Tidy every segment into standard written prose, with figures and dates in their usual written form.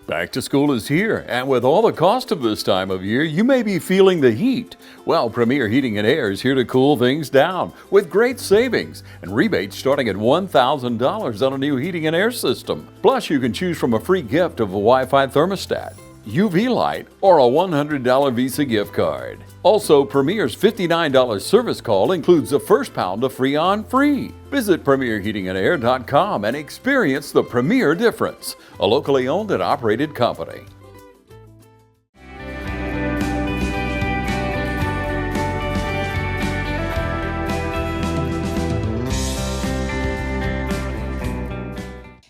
Back to school is here, and with all the cost of this time of year, you may be feeling the heat. Well, Premier Heating and Air is here to cool things down with great savings and rebates starting at $1,000 on a new heating and air system. Plus, you can choose from a free gift of a Wi-Fi thermostat, UV light, or a $100 Visa gift card. Also, Premier's $59 service call includes the first pound of Freon free. Visit PremierHeatingandAir.com and experience the Premier difference, a locally owned and operated company.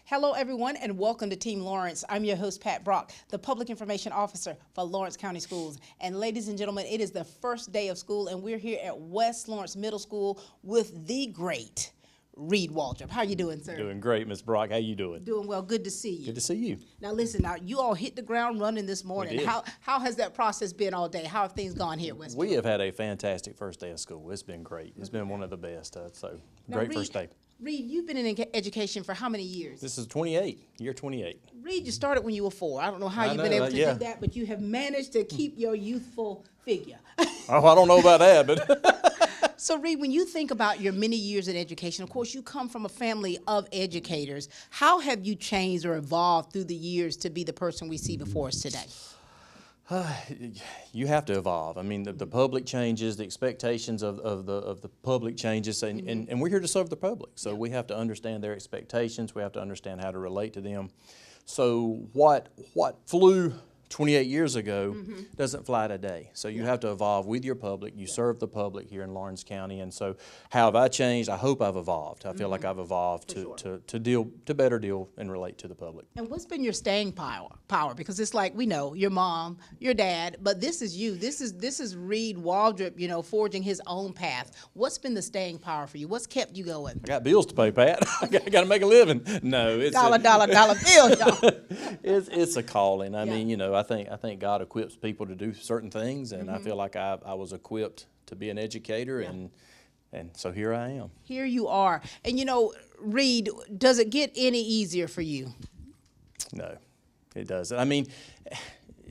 Hello, everyone, and welcome to Team Lawrence. I'm your host, Pat Brock, the Public Information Officer for Lawrence County Schools. And ladies and gentlemen, it is the first day of school, and we're here at West Lawrence Middle School with the great Reed Waldrop. How are you doing, sir? Doing great, Ms. Brock. How you doing? Doing well. Good to see you. Good to see you. Now, listen, you all hit the ground running this morning. We did. How has that process been all day? How have things gone here at West? We have had a fantastic first day of school. It's been great. It's been one of the best. So Now, great Reed, first day. Reed, you've been in education for how many years? This is year 28. Reed, you started when you were 4. I don't know how you've been know, able to yeah. do that, but you have managed to keep your youthful figure. Oh, I don't know about that, but So, Reed, when you think about your many years in education, of course, you come from a family of educators. How have you changed or evolved through the years to be the person we see before us today? you have to evolve. I mean, the public changes, the expectations of the public changes, and we're here to serve the public. So we have to understand their expectations. We have to understand how to relate to them. So what flew 28 years ago doesn't fly today. So you have to evolve with your public. You serve the public here in Lawrence County. And so how have I changed? I hope I've evolved. I feel like I've evolved to better deal and relate to the public. And what's been your staying power? Because it's like, we know your mom, your dad, but this is you. This is Reed Waldrop, forging his own path. What's been the staying power for you? What's kept you going? I got bills to pay, Pat. I got to make a living. No, it's dollar bill, y'all. It's a calling. I mean, I think God equips people to do certain things, and I feel like I was equipped to be an educator, and so here I am. Here you are. And Reed, does it get any easier for you? No, it doesn't. I mean,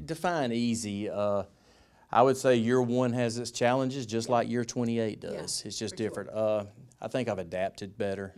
define easy. I would say year 1 has its challenges, just like year 28 does. Yeah, it's just different. Sure. I think I've adapted better,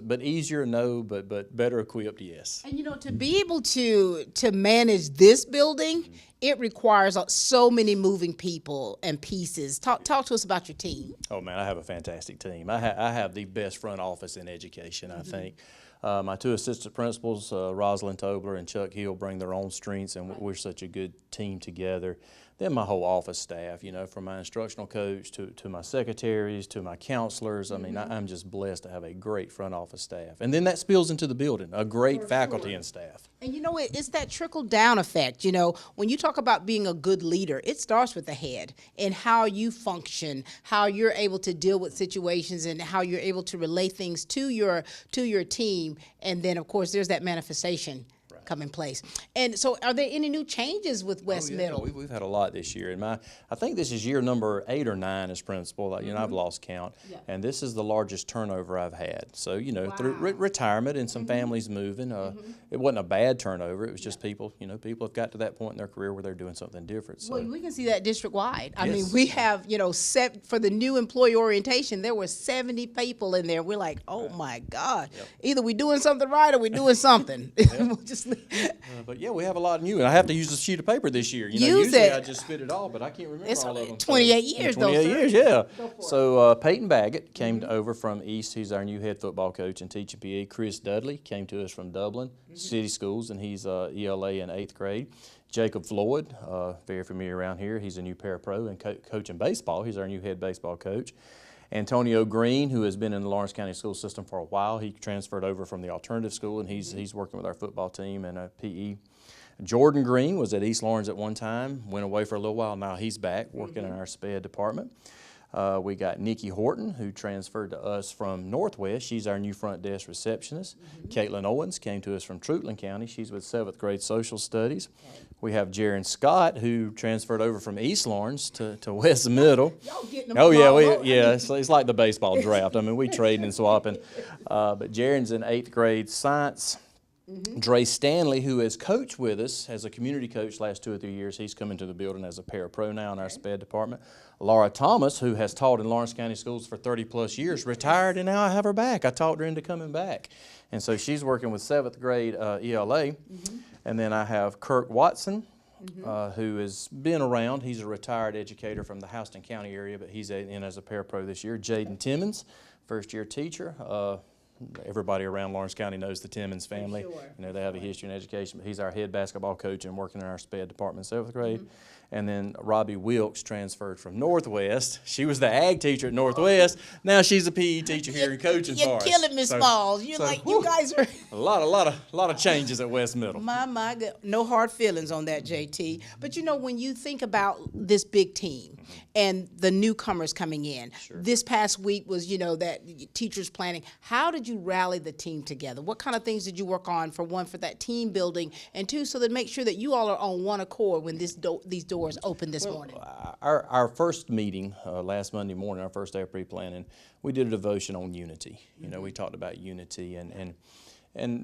but easier, no, but better equipped, yes. And to be able to manage this building, it requires so many moving people and pieces. Talk to us about your team. Oh man, I have a fantastic team. I have the best front office in education, I think. My 2 assistant principals, Rosalind Tobler and Chuck Hill, bring their own strengths, and we're such a good team together. Then my whole office staff, from my instructional coach to my secretaries, to my counselors. I mean, I'm just blessed to have a great front office staff. And then that spills into the building, a great faculty and staff. And it's that trickle-down effect. When you talk about being a good leader, it starts with the head and how you function, how you're able to deal with situations, and how you're able to relay things to your team. And then, of course, there's that manifestation come in place. And so are there any new changes with West Middle? We've had a lot this year. And I think this is year number 8 or 9 as principal. I've lost count. Yeah. And this is the largest turnover I've had. So, through retirement and some families moving, it wasn't a bad turnover. It was just people have got to that point in their career where they're doing something different. So. Well, we can see that district-wide. I Yes. mean, we have, for the new employee orientation, there were 70 people in there. We're like, oh, my God. Yep. Either we're doing something right or we're doing something. We'll just but yeah, we have a lot of new, and I have to use a sheet of paper this year. Usually I just spit it all, but I can't remember it's all of them. 28 years, 28 years, yeah. So Peyton Baggett came over from East. He's our new head football coach and teaching PE. Chris Dudley came to us from Dublin City Schools, and he's ELA in 8th grade. Jacob Floyd, very familiar around here. He's a new parapro and coaching baseball. He's our new head baseball coach. Antonio Green, who has been in the Lawrence County school system for a while, he transferred over from the alternative school, and he's working with our football team and PE. Jordan Green was at East Lawrence at one time, went away for a little while. Now he's back working in our SPED department. We got Nikki Horton, who transferred to us from Northwest. She's our new front desk receptionist. Caitlin Owens came to us from Truitland County. She's with 7th grade social studies. We have Jaron Scott, who transferred over from East Lawrence to West Middle. Y'all getting them It's like the baseball draft. I mean, we trading and swapping. But Jaron's in 8th grade science. Dre Stanley, who has coached with us as a community coach last 2 or 3 years, he's come into the building as a parapro now in our SPED department. Laura Thomas, who has taught in Lawrence County Schools for 30 plus years, retired, and now I have her back. I talked her into coming back. And so she's working with 7th grade ELA. And then I have Kirk Watson, who has been around. He's a retired educator from the Houston County area, but he's in as a parapro this year. Jaden Timmons, first-year teacher. Everybody around Lawrence County knows the Timmons family. Sure. You know, they have a history in education, but he's our head basketball coach and working in our SPED department in 7th grade. And then Robbie Wilkes transferred from Northwest. She was the ag teacher at Northwest. Now she's a PE teacher here and coaching for us. You're killing Miss Smalls. You're like, you guys are. A lot of changes at West Middle. My God. No hard feelings on that, JT. But you know, when you think about this big team and the newcomers coming in, this past week was, you know, that teachers planning. How did you rally the team together? What kind of things did you work on, for one, for that team building, and two, so that make sure that you all are on one accord when these doors opened this morning? Our first meeting last Monday morning, our first day of pre-planning, we did a devotion on unity. You know, we talked about unity, and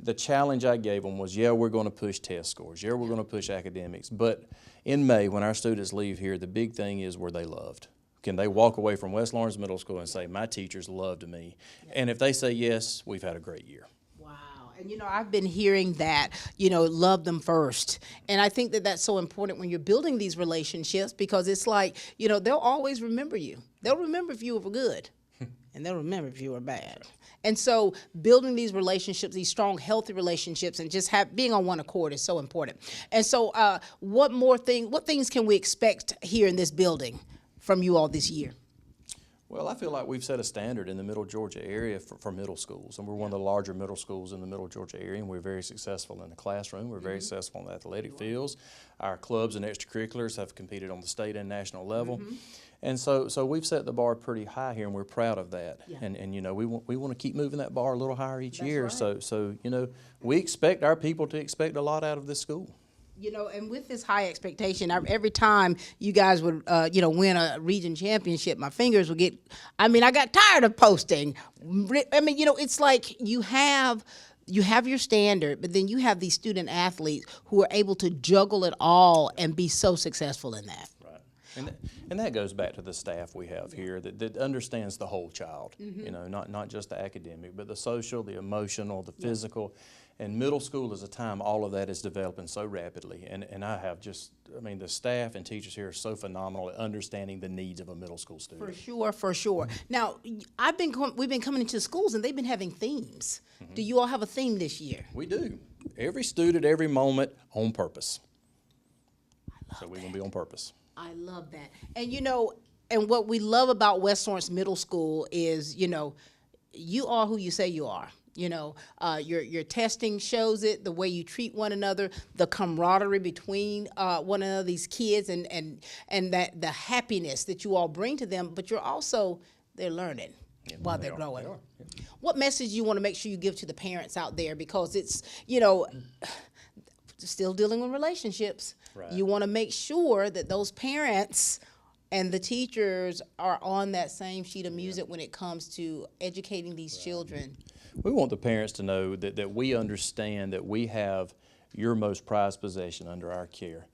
the challenge I gave them was, yeah, we're going to push test scores. Yeah, we're going to push academics. But in May, when our students leave here, the big thing is, were they loved? Can they walk away from West Lawrence Middle School and say, my teachers loved me? And if they say yes, we've had a great year. And, you know, I've been hearing that, you know, love them first. And I think that that's so important when you're building these relationships, because it's like, you know, they'll always remember you. They'll remember if you were good, and they'll remember if you were bad. And so building these relationships, these strong, healthy relationships, and just being on one accord is so important. And so what things can we expect here in this building from you all this year? Well, I feel like we've set a standard in the Middle Georgia area for middle schools, and we're one of the larger middle schools in the Middle Georgia area, and we're very successful in the classroom. We're very successful in the athletic fields. Our clubs and extracurriculars have competed on the state and national level. And so we've set the bar pretty high here, and we're proud of that. And you know, we want to keep moving that bar a little higher each year. Right. So you know, we expect our people to expect a lot out of this school. You know, and with this high expectation, every time you guys would, you know, win a region championship, my fingers would get, I got tired of posting. I mean, you know, it's like you have your standard, but then you have these student athletes who are able to juggle it all and be so successful in that. Right. And that goes back to the staff we have here that understands the whole child, you know, not just the academic, but the social, the emotional, the physical. And middle school is a time all of that is developing so rapidly. And I have the staff and teachers here are so phenomenal at understanding the needs of a middle school student. For sure. Now, we've been coming into schools and they've been having themes. Do you all have a theme this year? We do. Every student, every moment, on purpose. So we're going to be on purpose. I love that. And, you know, and what we love about West Lawrence Middle School is, you know, you are who you say you are. You know, your testing shows it, the way you treat one another, the camaraderie between one another, these kids, and that the happiness that you all bring to them, but they're learning while they're growing. What message do you want to make sure you give to the parents out there? Because it's, you know, still dealing with relationships. Right. You want to make sure that those parents and the teachers are on that same sheet of music when it comes to educating these children. We want the parents to know that we understand that we have your most prized possession under our care.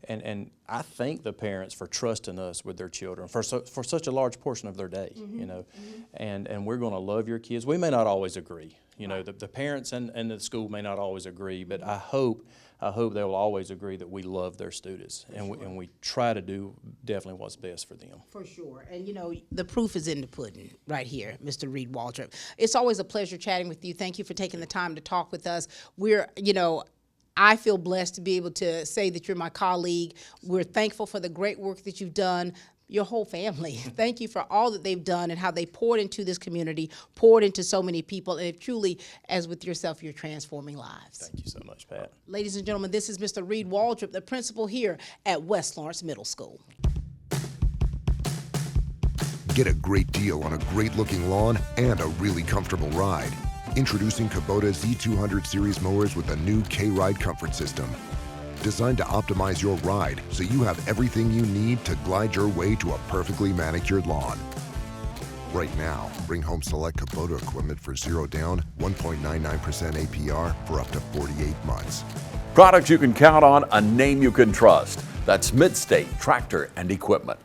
And I thank the parents for trusting us with their children for such a large portion of their day, you know. And we're going to love your kids. We may not always agree. You know, the parents and the school may not always agree, but I hope they will always agree that we love their students, and we try to do definitely what's best for them. For sure. And, you know, the proof is in the pudding right here, Mr. Reed Waldrop. It's always a pleasure chatting with you. Thank you for taking the time to talk with us. I feel blessed to be able to say that you're my colleague. We're thankful for the great work that you've done. Your whole family. Thank you for all that they've done and how they poured into this community, poured into so many people, and truly, as with yourself, you're transforming lives. Thank you so much, Pat. Ladies and gentlemen, this is Mr. Reed Waldrop, the principal here at West Lawrence Middle School. Get a great deal on a great-looking lawn and a really comfortable ride. Introducing Kubota Z200 Series mowers with a new K-Ride comfort system. Designed to optimize your ride so you have everything you need to glide your way to a perfectly manicured lawn. Right now, bring home select Kubota equipment for 0 down, 1.99% APR for up to 48 months. Products you can count on, a name you can trust. That's Midstate Tractor and Equipment.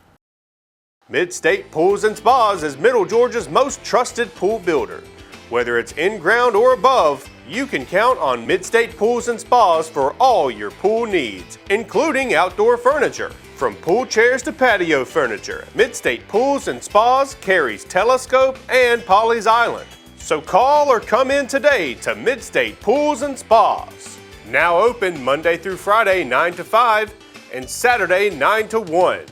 Midstate Pools and Spas is Middle Georgia's most trusted pool builder. Whether it's in-ground or above, you can count on Midstate Pools and Spas for all your pool needs, including outdoor furniture. From pool chairs to patio furniture, Midstate Pools and Spas carries Telescope and Polly's Island. So call or come in today to Midstate Pools and Spas. Now open Monday through Friday 9 to 5 and Saturday 9 to 1.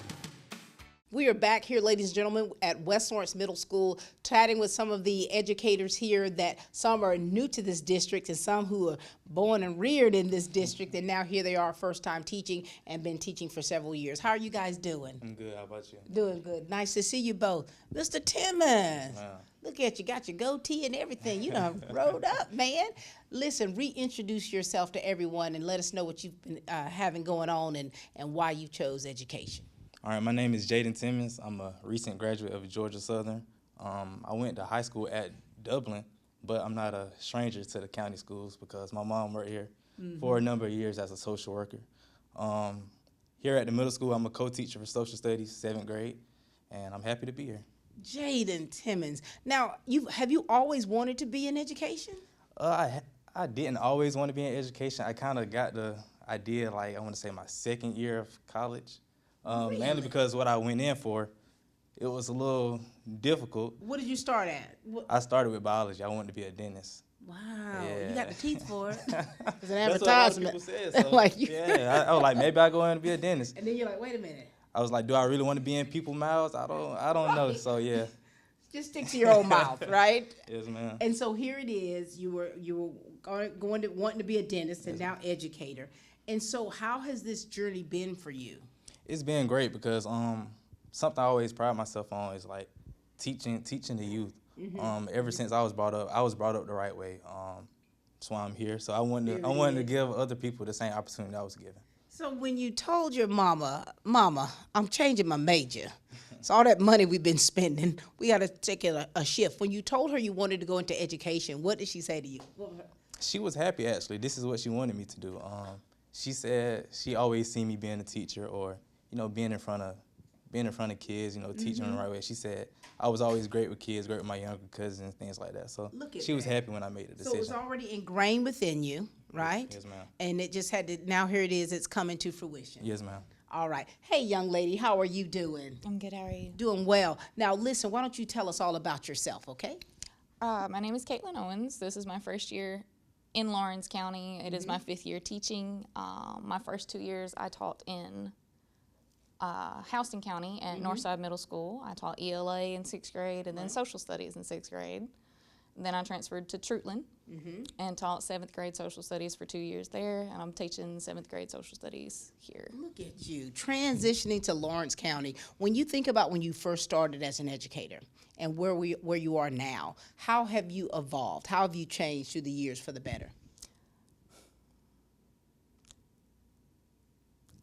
We are back here, ladies and gentlemen, at West Lawrence Middle School, chatting with some of the educators here that some are new to this district and some who are born and reared in this district, and now here they are, first time teaching and been teaching for several years. How are you guys doing? I'm good. How about you? Doing good. Nice to see you both. Mr. Timmons, Wow. look at you, got your goatee and everything. You done rode up, man. Listen, reintroduce yourself to everyone and let us know what you've been having going on and why you chose education. All right, my name is Jaden Timmons. I'm a recent graduate of Georgia Southern. I went to high school at Dublin, but I'm not a stranger to the county schools because my mom worked here for a number of years as a social worker. Here at the middle school, I'm a co-teacher for social studies, 7th grade, and I'm happy to be here. Jaden Timmons. Now, have you always wanted to be in education? I didn't always want to be in education. I kind of got the idea, like, I want to say my 2nd year of college. Really? Mainly because what I went in for, it was a little difficult. What did you start at? I started with biology. I wanted to be a dentist. Wow, Yeah. you got the teeth for it. It's an That's what a lot of advertisement. people said, so, Like you. yeah, I was like, maybe I'll go in and be a dentist. And then you're like, wait a minute. I was like, do I really want to be in people's mouths? I don't know. So yeah. Just stick to your own mouth, right? Yes, ma'am. And so here it is. You were going to wanting to be a dentist and now educator. And so how has this journey been for you? It's been great because something I always pride myself on is like teaching the youth. Ever since I was brought up the right way. That's why I'm here. So I wanted to give other people the same opportunity I was given. So when you told your mama, I'm changing my major. So all that money we've been spending, we got to take a shift. When you told her you wanted to go into education, what did she say to you? She was happy, actually. This is what she wanted me to do. She said she always seen me being a teacher or, being in front of kids, teaching them the right way. She said I was always great with kids, great with my younger cousins and things like that. So she was happy when I made the decision. So it was already ingrained within you, right? Yes, ma'am. And it just had to, now here it is, it's coming to fruition. Yes, ma'am. All right. Hey, young lady, how are you doing? I'm good, how are you? Doing well. Now, listen, why don't you tell us all about yourself, okay? My name is Caitlin Owens. This is my first year in Lawrence County. It is my 5th year teaching. My first 2 years I taught in Houston County at Northside Middle School. I taught ELA in 6th grade and then social studies in 6th grade. And then I transferred to Trutland and taught 7th grade social studies for 2 years there, and I'm teaching 7th grade social studies here. Look at you, transitioning to Lawrence County. When you think about when you first started as an educator and where you are now, how have you evolved? How have you changed through the years for the better?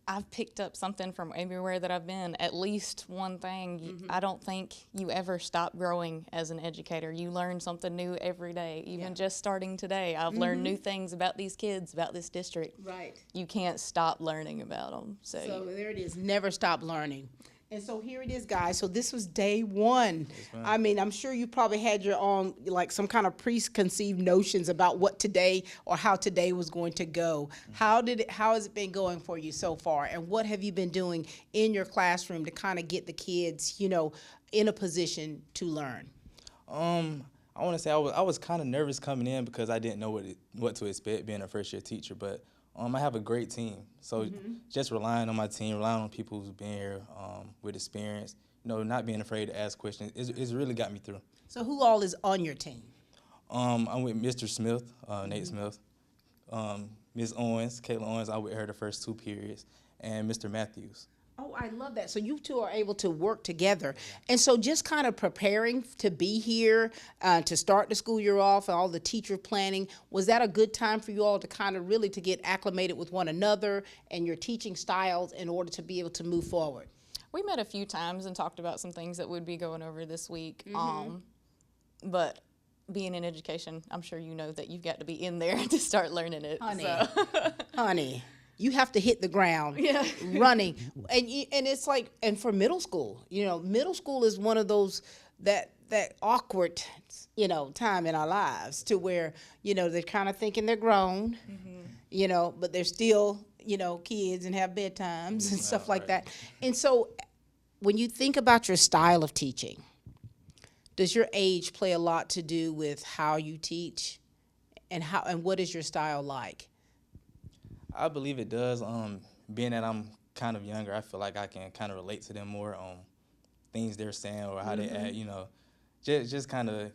I've picked up something from everywhere that I've been, at least one thing. I don't think you ever stop growing as an educator. You learn something new every day. Even just starting today, I've learned new things about these kids, about this district. Right. You can't stop learning about them. So there it is, never stop learning. And so here it is, guys. So this was day one. I mean, I'm sure you probably had your own, like some kind of preconceived notions about what today or how today was going to go. How has it been going for you so far? And what have you been doing in your classroom to kind of get the kids, in a position to learn? I want to say I was kind of nervous coming in because I didn't know what to expect being a first-year teacher, but I have a great team. So just relying on my team, relying on people who's been here with experience, not being afraid to ask questions, it's really got me through. So who all is on your team? I'm with Mr. Smith, Nate Smith, Ms. Owens, Caitlin Owens, I'm with her the first 2 periods, and Mr. Matthews. Oh, I love that. So you two are able to work together. And so just kind of preparing to be here, to start the school year off and all the teacher planning, was that a good time for you all to kind of really to get acclimated with one another and your teaching styles in order to be able to move forward? We met a few times and talked about some things that we'd be going over this week. But being in education, I'm sure you know that you've got to be in there to start learning it. Honey, So. honey, you have to hit the ground running. And it's like, and for middle school, you know, middle school is one of those that awkward, you know, time in our lives to where, you know, they're kind of thinking they're grown, you know, but they're still, you know, kids and have bedtimes and stuff like that. And so when you think about your style of teaching, does your age play a lot to do with how you teach, and what is your style like? I believe it does. Being that I'm kind of younger, I feel like I can kind of relate to them more on things they're saying or how they act. You know, just kind of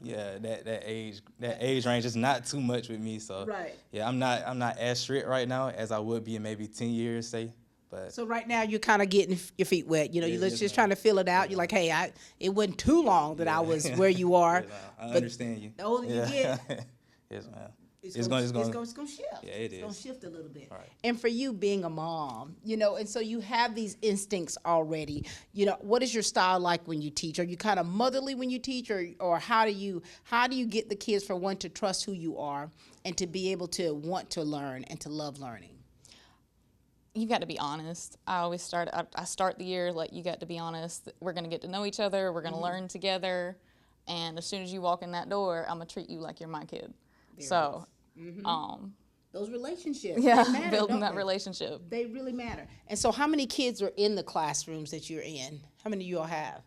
that age range is not too much with me. So yeah, I'm not as strict right now as I would be in maybe 10 years, say. But so right now you're kind of getting your feet wet. You know, you're just trying to feel it out. You're like, hey, it wasn't too long that I was where you are. I understand you. The older you get, yes, ma'am. it's going to shift. Yeah, it is. It's going to shift a little bit. Right. And for you being a mom, you know, and so you have these instincts already. You know, what is your style like when you teach? Are you kind of motherly when you teach, or how do you get the kids, for one, to trust who you are and to be able to want to learn and to love learning? You've got to be honest. I start the year like, you got to be honest. We're going to get to know each other. We're going to learn together. And as soon as you walk in that door, I'm going to treat you like you're my kid. Those relationships, yeah, they matter, building don't that they? relationship. They really matter. And so how many kids are in the classrooms that you're in? How many do you all have?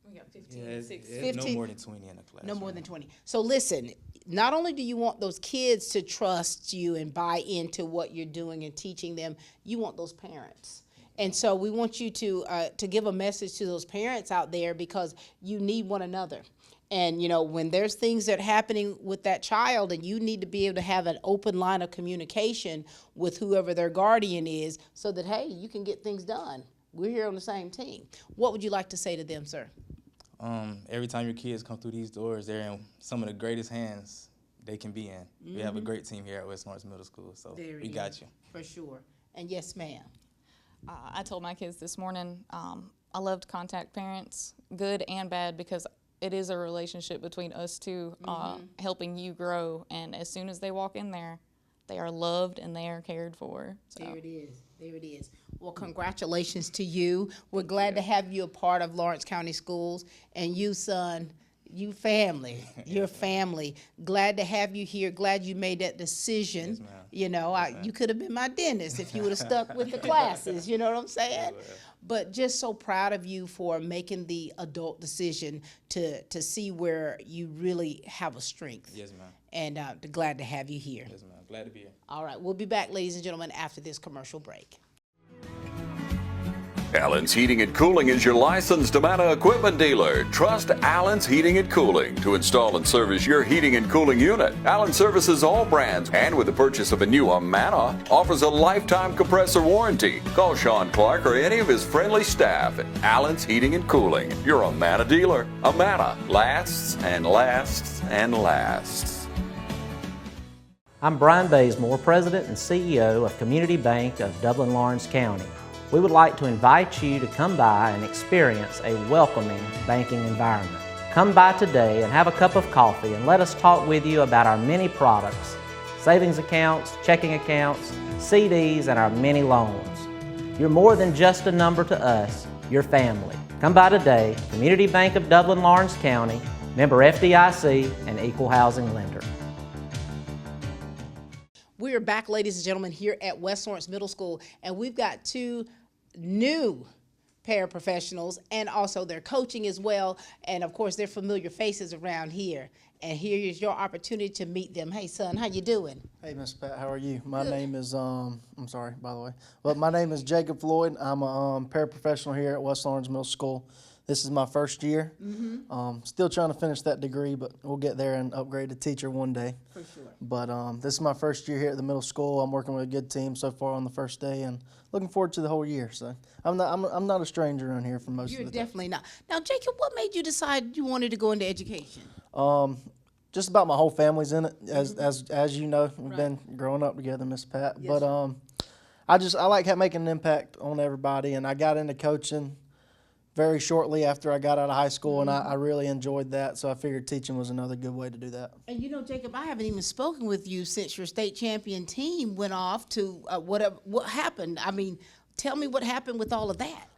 We got 15, Yeah, it's 16. no more than 20 in the class. No more than 20. So listen, not only do you want those kids to trust you and buy into what you're doing and teaching them, you want those parents. And so we want you to give a message to those parents out there, because you need one another. And, you know, when there's things that are happening with that child, and you need to be able to have an open line of communication with whoever their guardian is, so that, hey, you can get things done. We're here on the same team. What would you like to say to them, sir? Every time your kids come through these doors, they're in some of the greatest hands they can be in. We have a great team here at West Lawrence Middle School, so we got you. For sure. And yes, ma'am. I told my kids this morning, I love to contact parents, good and bad, because it is a relationship between us two, helping you grow. And as soon as they walk in there, they are loved and they are cared for. So. There it is. There it is. Well, congratulations to you. We're glad to have you a part of Lawrence County Schools. And you, son, you family, your family. Glad to have you here. Glad you made that decision. Yes, ma'am. You know, you could have been my dentist if you would have stuck with the classes. You know what I'm saying? But just so proud of you for making the adult decision to see where you really have a strength. Yes, ma'am. And glad to have you here. Yes, ma'am. Glad to be here. All right, we'll be back, ladies and gentlemen, after this commercial break. Allen's Heating and Cooling is your licensed Amana equipment dealer. Trust Allen's Heating and Cooling to install and service your heating and cooling unit. Allen services all brands, and with the purchase of a new Amana, offers a lifetime compressor warranty. Call Sean Clark or any of his friendly staff at Allen's Heating and Cooling, your Amana dealer. Amana lasts and lasts and lasts. I'm Brian Bazemore, President and CEO of Community Bank of Dublin-Lawrence County. We would like to invite you to come by and experience a welcoming banking environment. Come by today and have a cup of coffee and let us talk with you about our many products, savings accounts, checking accounts, CDs, and our many loans. You're more than just a number to us, you're family. Come by today, Community Bank of Dublin-Lawrence County, member FDIC, and equal housing lender. We are back, ladies and gentlemen, here at West Lawrence Middle School, and we've got two new paraprofessionals, and also their coaching as well, and of course they're familiar faces around here. And here is your opportunity to meet them. Hey, son, how you doing? Hey, Miss Pat, how are you? My name is, I'm sorry, by the way, but my name is Jacob Floyd. I'm a paraprofessional here at West Lawrence Middle School. This is my first year. Still trying to finish that degree, but we'll get there and upgrade to teacher one day. For sure. But this is my first year here at the middle school. I'm working with a good team so far on the first day, and looking forward to the whole year. So I'm not a stranger around here for most You're of the time. definitely not. Now, Jacob, what made you decide you wanted to go into education? Just about my whole family's in it, as you know, we've been growing up together, Miss Pat. Yes, But I like making an impact on everybody, and I got into coaching very shortly after I got out of high school, and I really enjoyed that, so I figured teaching was another good way to do that. And you know, Jacob, I haven't even spoken with you since your state champion team went off to what happened. I mean, tell me what happened with all of that.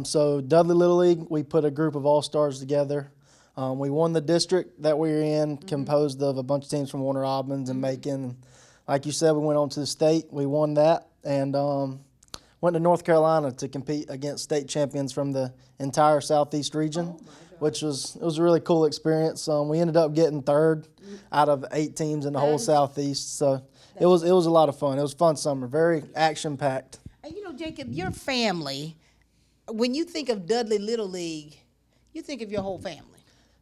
So Dudley Little League, we put a group of all-stars together. We won the district that we were in, composed of a bunch of teams from Warner Robins and Macon. Like you said, we went on to the state. We won that, and went to North Carolina to compete against state champions from the entire Southeast region, which was a really cool experience. We ended up getting third out of 8 teams in the whole Southeast, so it was a lot of fun. It was a fun summer, very action-packed. And you know, Jacob, your family, when you think of Dudley Little League, you think of your whole family.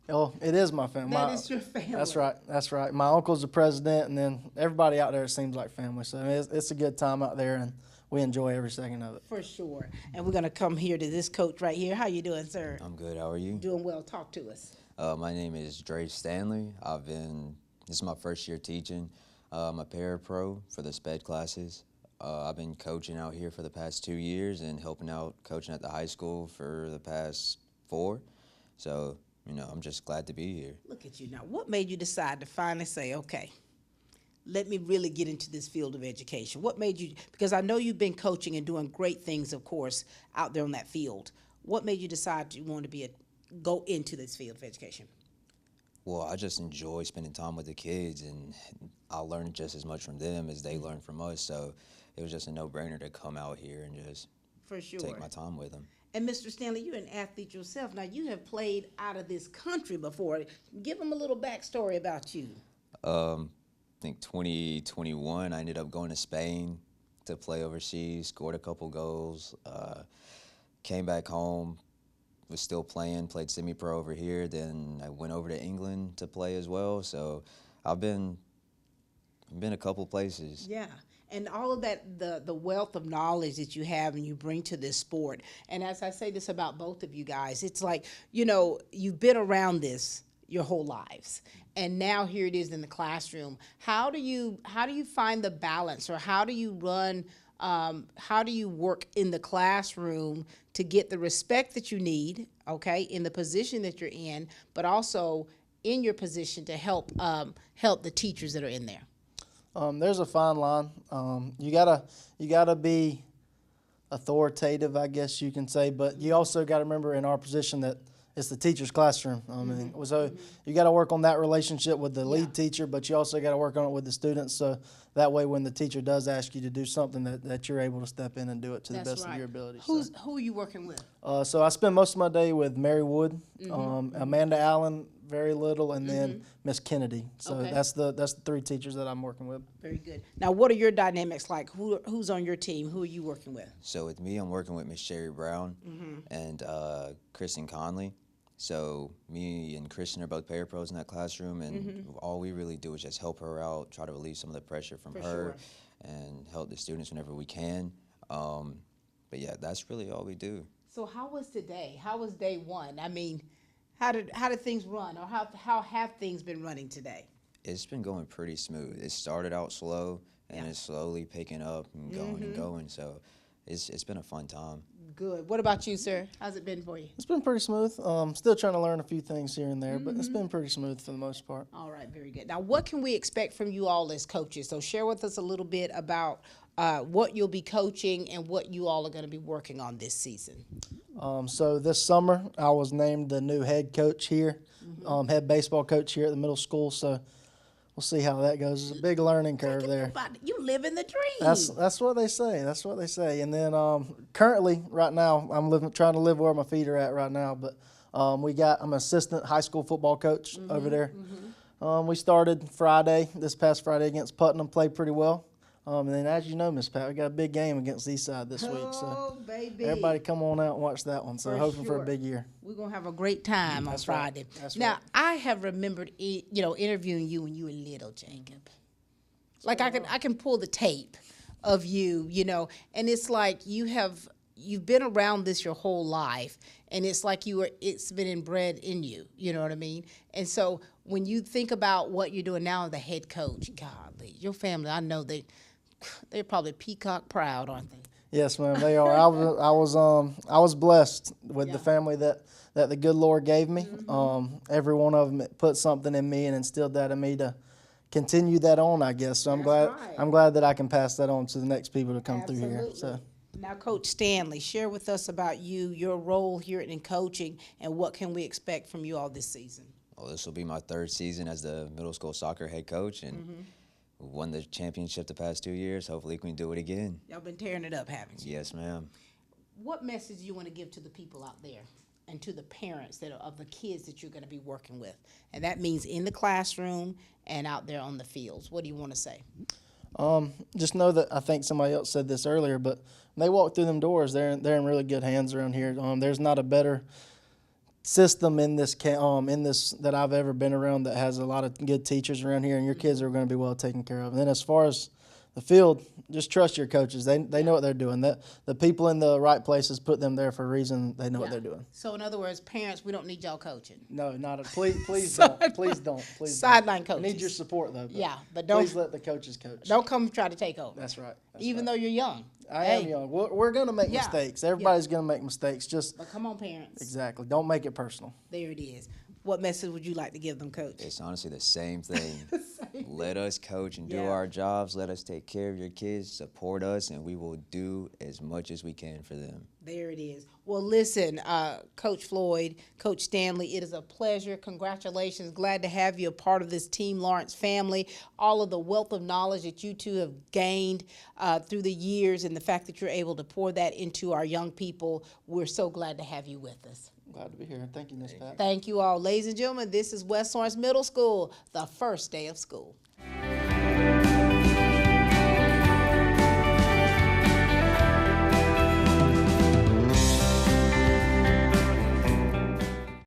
Oh, it is my family. That is your family. That's right. That's right. My uncle's the president, and then everybody out there seems like family. So it's a good time out there, and we enjoy every second of it. For sure. And we're going to come here to this coach right here. How you doing, sir? I'm good. How are you? Doing well. Talk to us. My name is Dre Stanley. This is my first year teaching. I'm a parapro for the SPED classes. I've been coaching out here for the past 2 years and helping out coaching at the high school for the past 4. So, you know, I'm just glad to be here. Look at you now. What made you decide to finally say, okay, let me really get into this field of education? What made you, because I know you've been coaching and doing great things, of course, out there on that field. What made you decide you want to go into this field of education? Well, I just enjoy spending time with the kids, and I learn just as much from them as they learn from us. So it was just a no-brainer to come out here and just take my time with them. And Mr. Stanley, you're an athlete yourself. Now, you have played out of this country before. Give them a little backstory about you. I think 2021, I ended up going to Spain to play overseas, scored a couple goals, came back home, was still playing, played semi-pro over here. Then I went over to England to play as well. So I've been a couple places. Yeah. And all of that, the wealth of knowledge that you have and you bring to this sport. And as I say this about both of you guys, it's like, you know, you've been around this your whole lives. And now here it is in the classroom. How do you find the balance, or how do you work in the classroom to get the respect that you need, okay, in the position that you're in, but also in your position to help the teachers that are in there? There's a fine line. You gotta be authoritative, I guess you can say, but you also got to remember in our position that it's the teacher's classroom. I mean, so you got to work on that relationship with the lead teacher, but you also got to work on it with the students. So that way, when the teacher does ask you to do something, that you're able to step in and do it to the best of your ability. Who are you working with? So I spend most of my day with Mary Wood, Amanda Allen, very little, and then Miss Kennedy. So that's the 3 teachers that I'm working with. Very good. Now, what are your dynamics like? Who's on your team? Who are you working with? So with me, I'm working with Miss Sherry Brown and Kristen Conley. So me and Kristen are both parapros in that classroom, and all we really do is just help her out, try to relieve some of the pressure from her, and help the students whenever we can. But yeah, that's really all we do. So how was today? How was day one? I mean, how did things run, or how have things been running today? It's been going pretty smooth. It started out slow, and it's slowly picking up and going and going. So it's been a fun time. Good. What about you, sir? How's it been for you? It's been pretty smooth. Still trying to learn a few things here and there, but it's been pretty smooth for the most part. All right, very good. Now, what can we expect from you all as coaches? So share with us a little bit about what you'll be coaching and what you all are going to be working on this season. So this summer, I was named the new head coach here, head baseball coach here at the middle school. So we'll see how that goes. It's a big learning curve there. You living the dream. That's what they say. That's what they say. And then currently, right now, I'm trying to live where my feet are at right now. But I'm an assistant high school football coach over there. We started this past Friday against Putnam, played pretty well. And then, as you know, Miss Pat, we got a big game against Eastside this week. So baby. Everybody come on out and watch that one. So hoping for a big year. We're going to have a great time on Friday. That's now, right. I have remembered, interviewing you when you were little, Jacob. Like I can pull the tape of you, and it's like you've been around this your whole life, and it's like it's been inbred in you, you know what I mean? And so when you think about what you're doing now as the head coach, golly, your family, I know they're probably peacock proud, aren't they? Yes, ma'am, they are. I was blessed with the family that the good Lord gave me. Every one of them put something in me and instilled that in me to continue that on, I guess. So I'm glad that I can pass that on to the next people to come through here. So. Now, Coach Stanley, share with us about you, your role here in coaching, and what can we expect from you all this season? Well, this will be my 3rd season as the middle school soccer head coach, and we won the championship the past 2 years. Hopefully, we can do it again. Y'all been tearing it up, haven't you? Yes, ma'am. What message do you want to give to the people out there and to the parents that are of the kids that you're going to be working with? And that means in the classroom and out there on the fields. What do you want to say? Just know that I think somebody else said this earlier, but when they walk through them doors, they're in really good hands around here. There's not a better system in this that I've ever been around that has a lot of good teachers around here, and your kids are going to be well taken care of. And then as far as the field, just trust your coaches. They know what they're doing. The people in the right places put them there for a reason. They know what they're doing. So in other words, parents, we don't need y'all coaching. No, please don't. Sideline coaches. I need your support though. But don't. Please let the coaches coach. Don't come try to take over. That's right. Even though you're young. I am young. We're going to make mistakes. Everybody's going to make mistakes. But come on, parents. Exactly. Don't make it personal. There it is. What message would you like to give them, Coach? It's honestly the same thing. Let us coach and do our jobs. Let us take care of your kids, support us, and we will do as much as we can for them. There it is. Well, listen, Coach Floyd, Coach Stanley, it is a pleasure. Congratulations. Glad to have you a part of this Team Lawrence family. All of the wealth of knowledge that you two have gained through the years and the fact that you're able to pour that into our young people, we're so glad to have you with us. Glad to be here. Thank you, Ms. Pat. Thank you all. Ladies and gentlemen, this is West Lawrence Middle School, the first day of school.